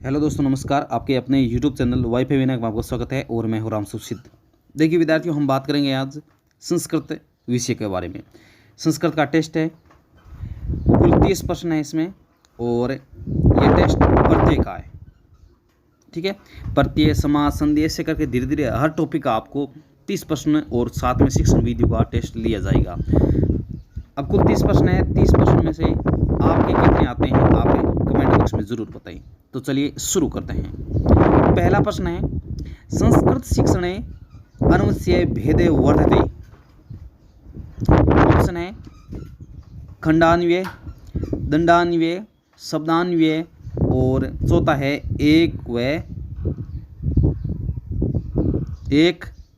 Hello दोस्तों, नमस्कार। आपके अपने यूट्यूब चैनल वाईफाई विनायक में आपका स्वागत है और मैं हूं राम सुखसिद्ध। देखिए विद्यार्थियों, हम बात करेंगे आज संस्कृत विषय के बारे में। संस्कृत का टेस्ट है, कुल 30 प्रश्न है इसमें और ये टेस्ट प्रत्यय का है। ठीक है, प्रत्यय, समास, संधि ऐसे करके धीरे धीरे हर टॉपिक का आपको 30 प्रश्न और साथ में शिक्षण वीडियो का टेस्ट लिया जाएगा। अब कुल 30 प्रश्न है। 30 प्रश्न में से आपके कितने आते हैं आप कमेंट बॉक्स में ज़रूर बताएं। तो चलिए शुरू करते हैं। पहला प्रश्न है, संस्कृत शिक्षणे अन्वस्य भेदे वर्धते। ऑप्शन है खंडान्वय, दंडान्वय, शब्दान्वय और चौथा है एक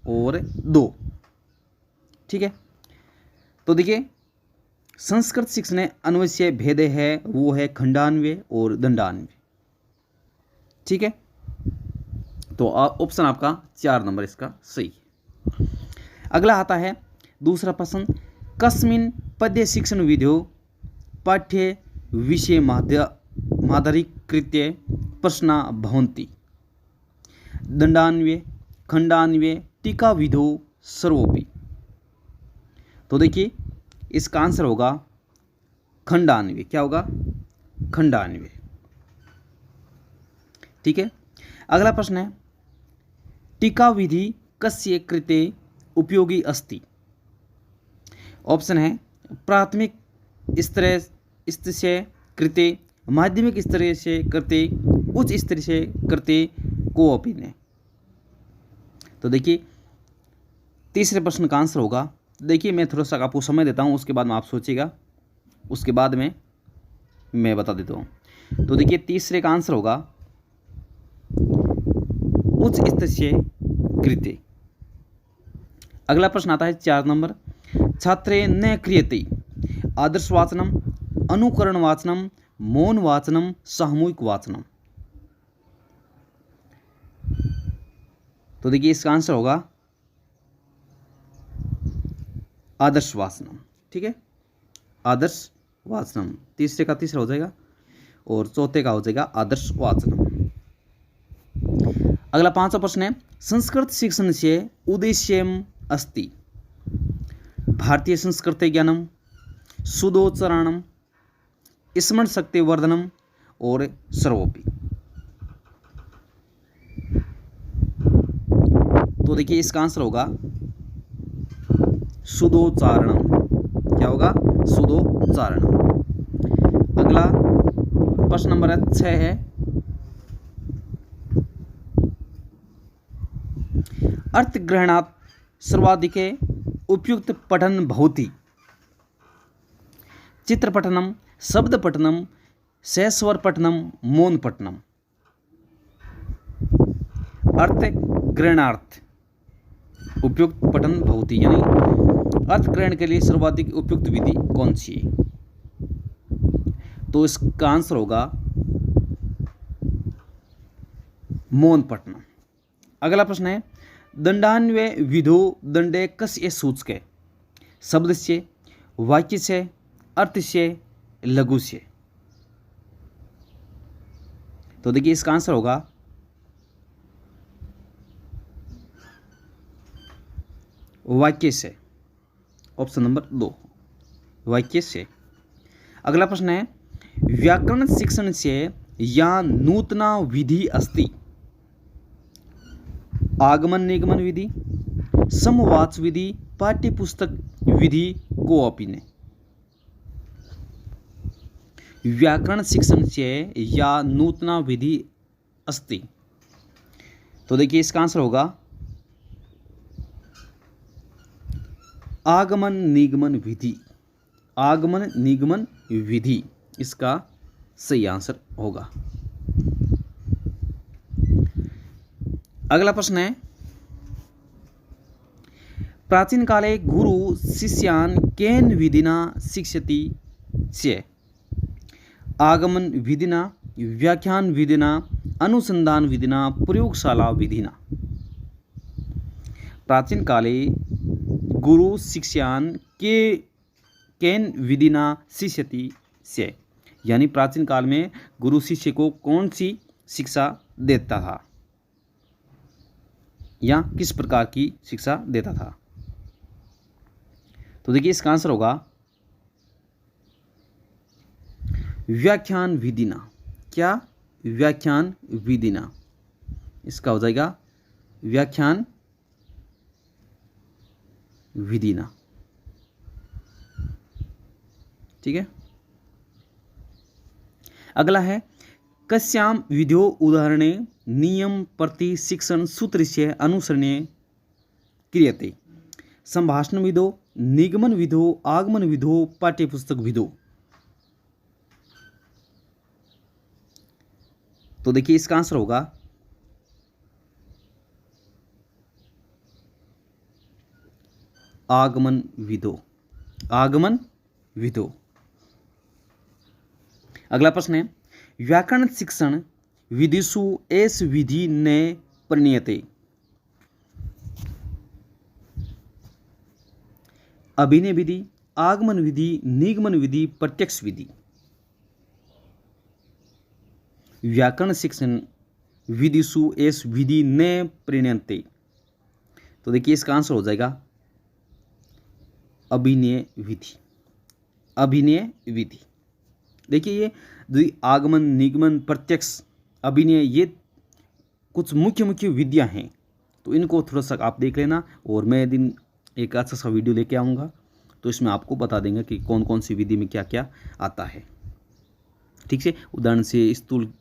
और दो। ठीक है, तो देखिए संस्कृत शिक्षण में अन्वस्य भेदे है वो है खंडान्वय और दंडान्वय। ठीक है, तो ऑप्शन आपका 4 नंबर इसका सही है। अगला आता है दूसरा प्रश्न, कस्मिन् पद्य शिक्षण विधियो पाठ्य विषय मादरीकृत्य प्रश्ना भवन्ति। दंडान्वय, खंडान्वय, टीका विधौ सर्वोपि। तो देखिए इसका आंसर होगा खंडान्वय। क्या होगा? खंडान्वय। ठीक है, अगला प्रश्न है, टीका विधि कस्य कृते उपयोगी अस्ति। ऑप्शन है प्राथमिक स्तर से कृते, माध्यमिक स्तर से कृते, उच्च स्तर से कृते, कोऽपि न। तो देखिए तीसरे प्रश्न का आंसर होगा, देखिए मैं थोड़ा सा आपको समय देता हूँ, उसके बाद में आप सोचिएगा, उसके बाद में मैं बता देता हूँ। तो देखिए तीसरे का आंसर होगा उच्च स्तर से कृते। अगला प्रश्न आता है 4 नंबर, छात्रे न क्रियते आदर्श वाचनम, अनुकरण वाचनम, मौन वाचनम, सामूहिक वाचनम। तो देखिए इसका आंसर होगा आदर्श वाचनम। ठीक है, आदर्श वाचनम तीसरे का तीसरा हो जाएगा और चौथे का हो जाएगा आदर्श वाचनम। अगला 5वां प्रश्न है, संस्कृत शिक्षण से उद्देश्यम अस्ति। भारतीय संस्कृति ज्ञानम, शुद्धोच्चारणम, स्मरण शक्ति वर्धनम और सर्वोपि। तो देखिए इसका आंसर होगा शुद्धोच्चारणम। क्या होगा? शुद्धोच्चारणम। अगला प्रश्न नंबर 6 है, अर्थग्रहणात् सर्वाधिक उपयुक्त पठन भवति। चित्र पठनम, शब्द पठनम, सहस्वर पठनम, मौन पठनम। अर्थग्रहणार्थ उपयुक्त पठन भवति यानी अर्थ ग्रहण के लिए सर्वाधिक उपयुक्त विधि कौन सी है? तो इसका आंसर होगा मौन पठन। अगला प्रश्न है, दंडान्वय विधो दंडे कस्य सूचके। शब्द से, वाक्य से, अर्थ से, लघु से। तो देखिए इसका आंसर होगा वाक्य से। ऑप्शन नंबर 2 वाक्य से। अगला प्रश्न है, व्याकरण शिक्षण से या नूतना विधि अस्ति। आगमन निगमन विधि, समवाच विधि, पाठ्यपुस्तक विधि, कोऽपि न। व्याकरण शिक्षण से या नूतना विधि अस्ति। तो देखिए इसका आंसर होगा आगमन निगमन विधि। आगमन निगमन विधि इसका सही आंसर होगा। अगला प्रश्न है, प्राचीन काले गुरु शिष्यान् केन विधिना शिक्षति च। आगमन विधिना, व्याख्यान विधिना, अनुसंधान विधिना, प्रयोगशाला विधिना। प्राचीन काले गुरु शिष्यान् केन विधिना शिष्यति से, यानी प्राचीन काल में गुरु शिष्य को कौन सी शिक्षा देता था या किस प्रकार की शिक्षा देता था? तो देखिए इसका आंसर होगा व्याख्यान विधिना। क्या? व्याख्यान विधिना। इसका हो जाएगा व्याख्यान विधिना। ठीक है। अगला है कस्याम विधियो उदाहरणे नियम प्रति शिक्षण सूत्रस्य अनुसरणे क्रियते? संभाषण विधो, निगमन विधो, आगमन विधो, पाठ्यपुस्तक विधो। तो देखिए इसका आंसर होगा आगमन विधो। आगमन विधो। अगला प्रश्न है व्याकरण शिक्षण विधिषु एस विधि ने परिणीयते? अभिनय विधि, आगमन विधि, निगमन विधि, प्रत्यक्ष विधि। व्याकरण शिक्षण विधिषु एस विधि ने परिणीयते। तो देखिए इसका आंसर हो जाएगा अभिनय विधि। अभिनय विधि। देखिए ये आगमन, निगमन, प्रत्यक्ष, अभिनय, ये कुछ मुख्य मुख्य विधियां हैं, तो इनको थोड़ा सा आप देख लेना। और मैं दिन एक अच्छा सा वीडियो लेके आऊँगा, तो इसमें आपको बता देंगे कि कौन कौन सी विधि में क्या क्या आता है। ठीक से, उदाहरण से स्थूल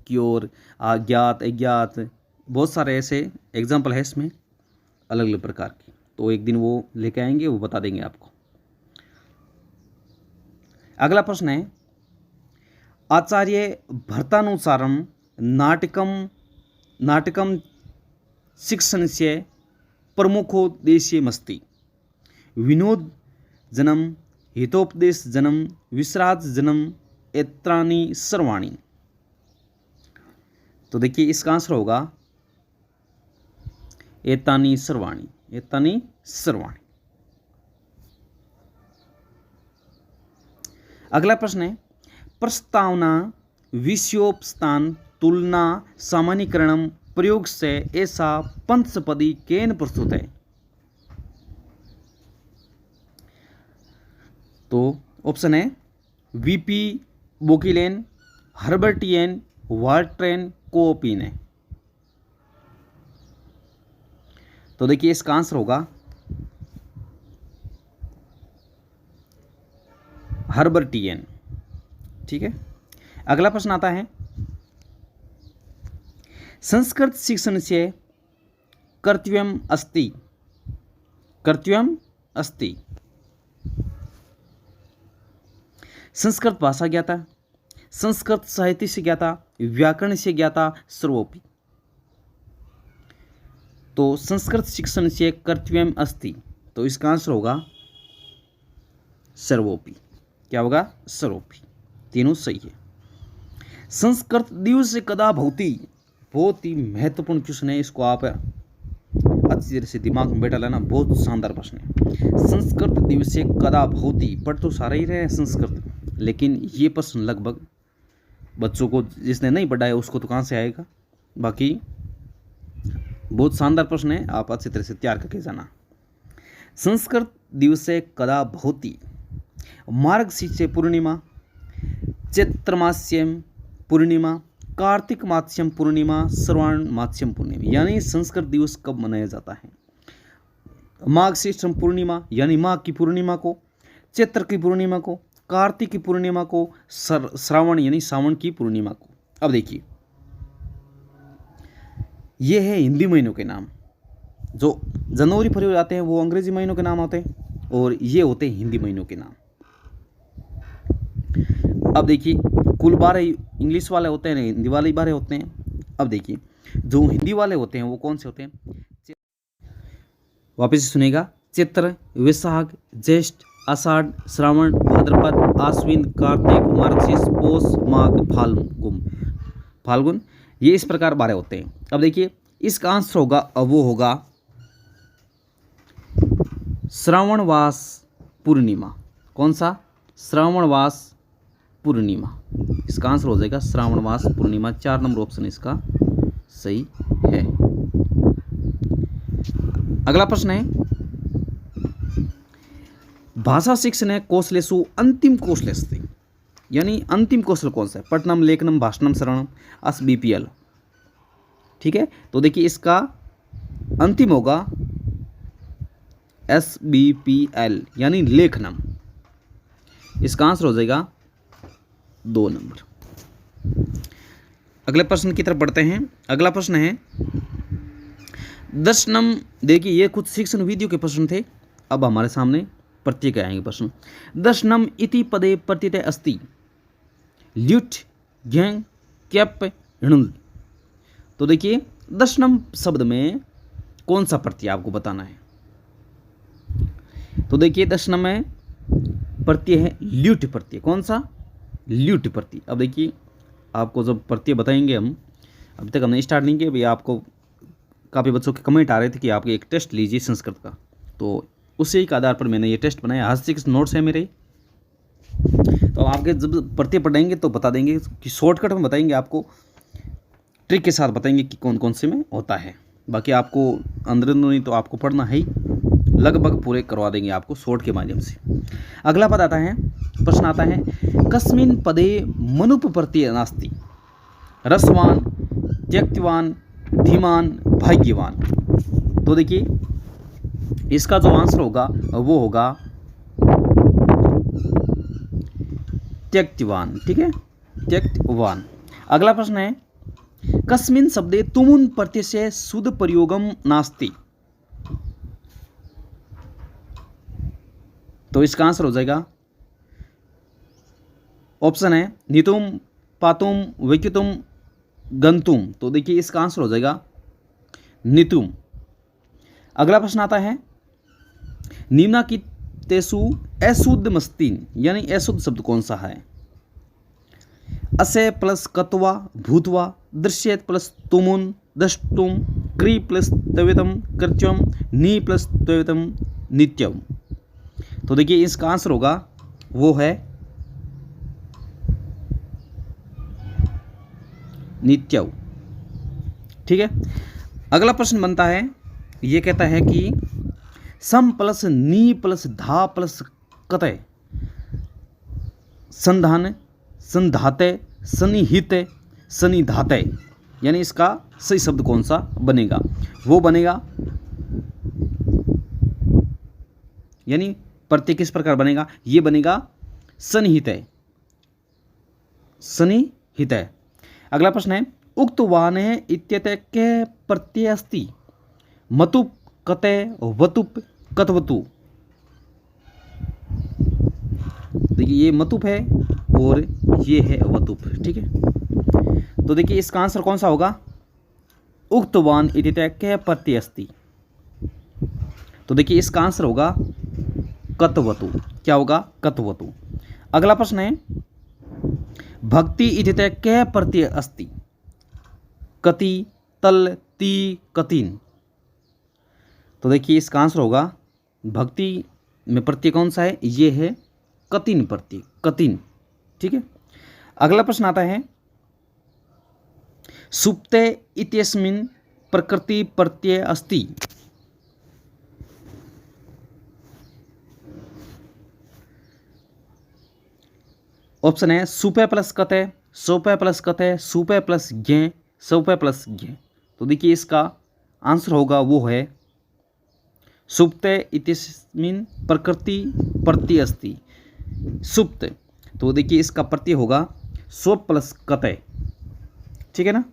की ओर, ज्ञात, अज्ञात, बहुत सारे ऐसे एग्जाम्पल है इसमें अलग अलग प्रकार की। तो एक दिन वो लेके आएंगे, वो बता देंगे आपको। अगला प्रश्न है आचार्य भरतानुसारम नाटकम शिक्षणस्य प्रमुखोद्देश्यमस्ति? विनोद जनम, हितोपदेश जनम, विश्राज जनम, एत्रानि सर्वाणि। तो देखिए इसका आंसर होगा एतानि सर्वाणि। एतानि सर्वाणि। अगला प्रश्न है प्रस्तावना, विषयोपस्थान, तुलना, सामान्यीकरण प्रयोग से ऐसा पंचपदी केन प्रस्तुत है? तो ऑप्शन है वीपी बोकिलेन, हर्बर्टियन, वार्ट्रेन, कोपिन है। तो देखिए इसका आंसर होगा हर्बर्टियन। ठीक है। अगला प्रश्न आता है संस्कृत शिक्षण से कर्तव्यम अस्ति? कर्तव्यम अस्ति। संस्कृत भाषा ज्ञाता, संस्कृत साहित्य से ज्ञाता, व्याकरण से ज्ञाता, सर्वोपि। तो संस्कृत शिक्षण से कर्तव्यम अस्ति, तो इसका आंसर होगा सर्वोपि। क्या होगा? सर्वोपि। तीनों सही है। संस्कृत दिवस से कदा भवति? बहुत ही महत्वपूर्ण क्वेश्चन है, इसको आप अच्छी तरह से दिमाग में बैठा लेना, बहुत शानदार प्रश्न है। संस्कृत दिवस से कदा भवति, पढ़ तो सारा ही रहे हैं संस्कृत, लेकिन ये प्रश्न लगभग बच्चों को, जिसने नहीं पढ़ा है उसको तो कहाँ से आएगा। बाकी बहुत शानदार प्रश्न है, आप अच्छी तरह से तैयार करके जाना। संस्कृत दिवस से कदा भवति? मार्गशीर्ष पूर्णिमा, चैत्र मास्यम पूर्णिमा, कार्तिक मास्यम पूर्णिमा, श्रावण मास्यम पूर्णिमा। यानी संस्कृत दिवस कब मनाया जाता है? मार्गशीर्ष पूर्णिमा यानी माघ की पूर्णिमा को, चैत्र की पूर्णिमा को, कार्तिक की पूर्णिमा को, श्रावण यानी सावन की पूर्णिमा को। अब देखिए ये है हिंदी महीनों के नाम। जो जनवरी फरवरी आते हैं वो अंग्रेजी महीनों के नाम होते हैं, और ये होते हैं हिंदी महीनों के नाम। अब देखिए कुल 12 इंग्लिश वाले होते हैं, हिंदी वाले 12 होते हैं। अब देखिए जो हिंदी वाले होते हैं वो कौन से होते हैं? वापस से सुनेगा। चैत्र, वैशाख, ज्येष्ठ, आषाढ़, श्रावण, भाद्रपद, आश्विन, कार्तिक, मार्गशीर्ष, पौष, माघ, फाल्गुन, ये इस प्रकार 12 होते हैं। अब देखिए इसका आंसर होगा, अब वो होगा श्रावणवास पूर्णिमा। कौन सा? श्रावणवास पूर्णिमा। इसका आंसर हो जाएगा श्रावण मास पूर्णिमा। 4 नंबर ऑप्शन इसका सही है। अगला प्रश्न है, भाषा शिक्षण कौशलेषु अंतिम कौशलेस्ति, यानी अंतिम कौशल कौन सा है? पठनम, लेखनम, भाषणम, श्रवणम, SBPL। ठीक है, तो देखिए इसका अंतिम होगा SBPL यानी लेखनम। इसका आंसर हो जाएगा 2 नंबर। अगले प्रश्न की तरफ बढ़ते हैं। अगला प्रश्न है दर्शनम। देखिए ये कुछ शिक्षण वीडियो के प्रश्न थे, अब हमारे सामने प्रत्यय के आएंगे प्रश्न। दर्शनम इति पदे प्रत्यय अस्ति ल्युट ज्ञ कैप णुल। तो देखिए दर्शनम शब्द में कौन सा प्रत्यय आपको बताना है। तो देखिए दर्शनम में प्रत्यय है ल्युट प्रत्यय। कौन सा? ल्युट प्रत्यय। अब देखिए आपको जब प्रत्यय बताएंगे हम, अभी तक हमने स्टार्ट नहीं किया, भैया आपको काफ़ी बच्चों के कमेंट आ रहे थे कि आप एक टेस्ट लीजिए संस्कृत का, तो उसी के आधार पर मैंने ये टेस्ट बनाया। आज 6 नोट्स हैं मेरे, तो आपके जब प्रत्यय पढ़ेंगे तो बता देंगे कि शॉर्टकट में बताएंगे, आपको ट्रिक के साथ बताएंगे कि कौन कौन से में होता है। बाकी आपको अंदरूनी तो आपको पढ़ना है ही, लगभग पूरे करवा देंगे आपको शॉर्ट के माध्यम से। अगला पद आता है, प्रश्न आता है कस्मिन् पदे मनुप प्रत्यय नास्ति रसवान त्यक्तवान धीमान भाग्यवान। तो देखिए इसका जो आंसर होगा वो होगा त्यक्तवान। ठीक है, त्यक्तवान। अगला प्रश्न है कस्मिन् शब्दे तुमुन प्रत्यय से शुद्ध प्रयोगम नास्ति। तो इसका आंसर हो जाएगा, ऑप्शन है नीतुम, पातुम, वैक्युतुम, गंतुम। तो देखिए इसका आंसर हो जाएगा नीतुम। अगला प्रश्न आता है निम्नाकितेषु अशुद्ध मस्तीन, यानी अशुद्ध शब्द कौन सा है? असे प्लस कत्वा भूतवा, दृश्येत प्लस तुमुन दृष्टुम, क्री प्लस तवेतम कृत्यम, नी प्लस तवेतम नित्यम। तो देखिए इसका आंसर होगा वो है नित्यव। ठीक है, अगला प्रश्न बनता है, ये कहता है कि सम प्लस नी प्लस धा प्लस कतय संधान संधाते सनिहित सनिधाते, यानी इसका सही शब्द कौन सा बनेगा? वो बनेगा, यानी प्रत्यय किस प्रकार बनेगा? ये बनेगा सनिहित, सनिहित। अगला प्रश्न है उक्त वाहन इत्यतः के प्रत्यय अस्ति मतुप कतय वतुप कतवतु। देखिए ये मतुप है और ये है वतुप। ठीक है, तो देखिए इसका आंसर कौन सा होगा? उक्तवान इत्यतः के प्रत्यय अस्ति। तो देखिए इसका आंसर होगा कतवतु। क्या होगा? कतवतु। अगला प्रश्न है भक्ति इत्यतः के प्रत्यय अस्ति कति तल ती कतिन। तो देखिए इसका आंसर होगा भक्ति में प्रत्यय कौन सा है? ये है कतिन प्रत्यय, कतिन। ठीक है, अगला प्रश्न आता है सुप्ते इत्यस्मिन् प्रकृति प्रत्यय अस्ति। ऑप्शन है सुपे प्लस कतय, सोपे प्लस कतय, सुपे प्लस ज्ञ, सोपे प्लस ज्ञ। तो देखिए इसका आंसर होगा वो है सुप्ते इत्यस्मिन् प्रकृति प्रत्यय अस्ति, सुप्त। तो देखिए इसका प्रत्यय होगा सोप प्लस कतय। ठीक है ना,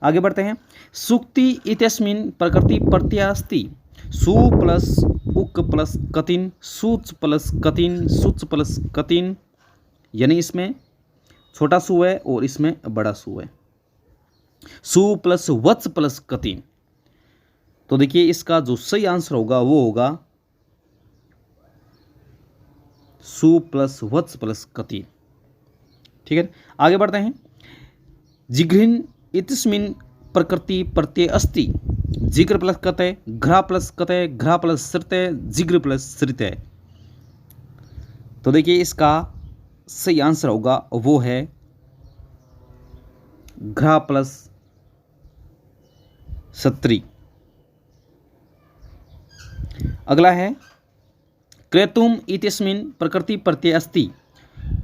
आगे बढ़ते हैं सुक्ति इत्यस्मिन् प्रकृति प्रत्यय अस्ति सु प्लस उक प्लस कतिन, सूच प्लस कतिन, सुच प्लस कतिन, यानी इसमें छोटा सु है और इसमें बड़ा सु है, सु प्लस वत्स प्लस कतिन। तो देखिए इसका जो सही आंसर होगा वो होगा सु प्लस वत्स प्लस कतिन। ठीक है, आगे बढ़ते हैं जिघ्रिन इत्यस्मिन् प्रकृति प्रत्यय अस्ति जिग्र प्लस कतय, घ्रा प्लस कतय, घ्रा प्लस श्रितय, जिग्र प्लस श्रितय। तो देखिए इसका सही आंसर होगा वो है घ्रा प्लस सत्री। अगला है क्रेतुम इत्यस्मिन् प्रकृति प्रत्यय अस्ति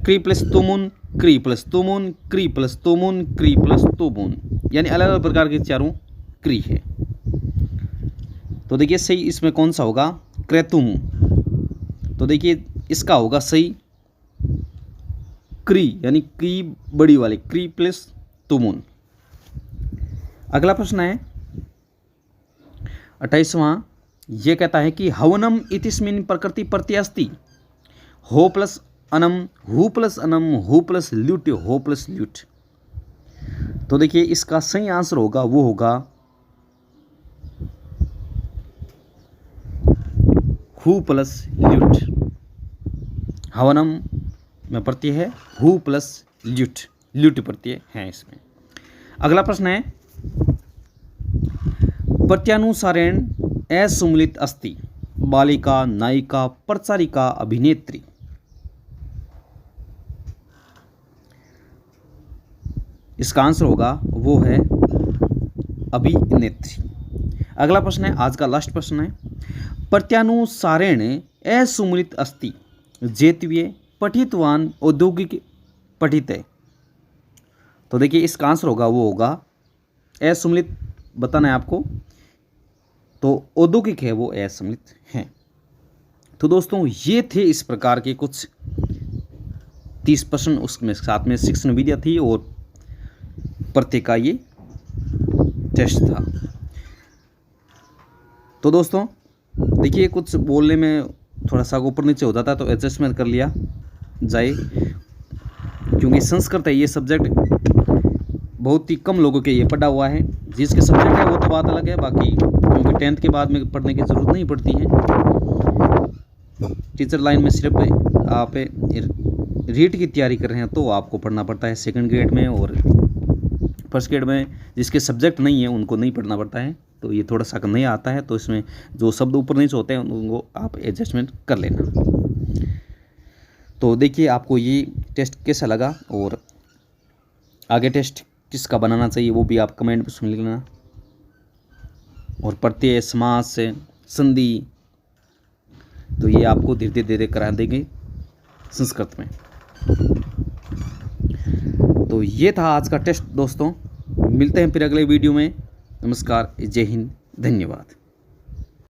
क्री प्लस तुमुन क्री प्लस तुमुन क्री प्लस तुमुन क्री प्लस तुमुन, यानी अलग अलग प्रकार के चारों क्री है। तो देखिए सही इसमें कौन सा होगा, क्रेतुम। तो देखिए इसका होगा सही क्री, यानी क्री बड़ी वाली क्री प्लस तुमुन। अगला प्रश्न है 28वां, ये कहता है कि हवनम इतिस्मिन् प्रकृति प्रत्यय अस्ति हो plus Anam who plus Anam who plus lewd हो प्लस ल्यूट। तो देखिए इसका सही आंसर होगा वो होगा हु प्लस ल्यूट। हवनम में प्रत्यय है, हु प्लस ल्यूट, ल्यूट प्रत्यय है इसमें। अगला प्रश्न है प्रत्यानुसारेण असुमलित अस्ति बालिका नायिका प्रचारिका अभिनेत्री। इसका आंसर होगा वो है अभिनेत्री। अगला प्रश्न है आज का लास्ट प्रश्न है प्रत्यानुसारेण असुमलित अस्ति जेतव्य पठितवान औद्योगिक पठित है। तो देखिए इसका आंसर होगा वो होगा असुमलित, बताना है आपको, तो औद्योगिक है वो असम्मिलित हैं। तो दोस्तों ये थे इस प्रकार के कुछ 30 प्रश्न, उसमें साथ में शिक्षण विद्या थी और प्रत्यय का ये टेस्ट था। तो दोस्तों देखिए कुछ बोलने में थोड़ा सा ऊपर नीचे हो जाता है तो एडजस्टमेंट कर लिया जाए, क्योंकि संस्कृत है ये सब्जेक्ट बहुत ही कम लोगों के ये पढ़ा हुआ है। जिसके सब्जेक्ट है वो तो बात अलग है, बाकी क्योंकि 10th के बाद में पढ़ने की ज़रूरत नहीं पड़ती है। टीचर लाइन में सिर्फ आप रीट की तैयारी कर रहे हैं तो आपको पढ़ना पड़ता है 2nd ग्रेड में, और 1st ग्रेड में जिसके सब्जेक्ट नहीं है उनको नहीं पढ़ना पड़ता है। तो ये थोड़ा सा नहीं आता है तो इसमें जो शब्द ऊपर नीचे होते हैं उनको आप एडजस्टमेंट कर लेना। तो देखिए आपको ये टेस्ट कैसा लगा और आगे टेस्ट किसका बनाना चाहिए वो भी आप कमेंट में सुन लेना। और प्रत्यय समास संधि तो ये आपको धीरे धीरे करा देंगे संस्कृत में। तो ये था आज का टेस्ट दोस्तों, मिलते हैं फिर अगले वीडियो में। नमस्कार, जय हिंद, धन्यवाद।